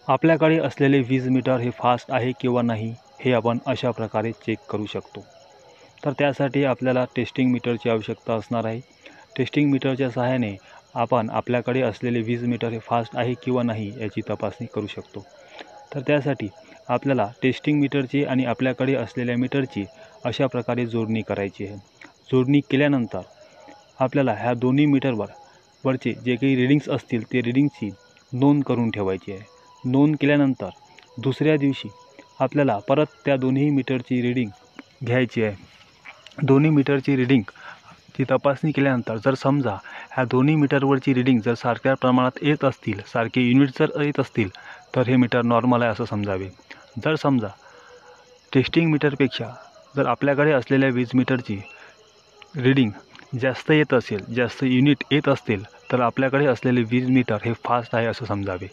आपल्याकडे असलेले वीज मीटर हे फास्ट आहे किंवा नाही हे आपण अशा प्रकारे चेक करू शकतो। तर त्यासाठी आपल्याला टेस्टिंग मीटरची आवश्यकता असणार आहे। टेस्टिंग मीटरच्या सहाय्याने आपण आपल्याकडे असलेले वीज मीटर हे फास्ट आहे किंवा नाही याची तपासणी करू शकतो। तर त्यासाठी आपल्याला टेस्टिंग मीटरची आणि आपल्याकडे असलेल्या मीटरची अशा प्रकारे जोडणी करायची आहे। जोडणी केल्यानंतर आपल्याला ह्या दोन्ही मीटरवरचे जे काही रीडिंग्स असतील ते रीडिंगची नोंद करून ठेवायची आहे। नोंद केल्यानंतर दुसऱ्या दिवशी आपल्याला परत त्या दोन्ही मीटरची रीडिंग घ्यायची आहे। दोन्ही मीटरची रीडिंगची तपासणी केल्यानंतर जर समजा ह्या दोन्ही मीटरवरची रीडिंग जर सारख्या प्रमाणात येत असतील, सारखे युनिट्स जर येत असतील तर हे मीटर नॉर्मल आहे असं समजावे। जर समजा टेस्टिंग मीटरपेक्षा जर आपल्याकडे असलेल्या वीज मीटरची रीडिंग जास्त येत असेल, जास्त युनिट येत असतील तर आपल्याकडे असलेले वीज मीटर हे फास्ट आहे असं समजावे।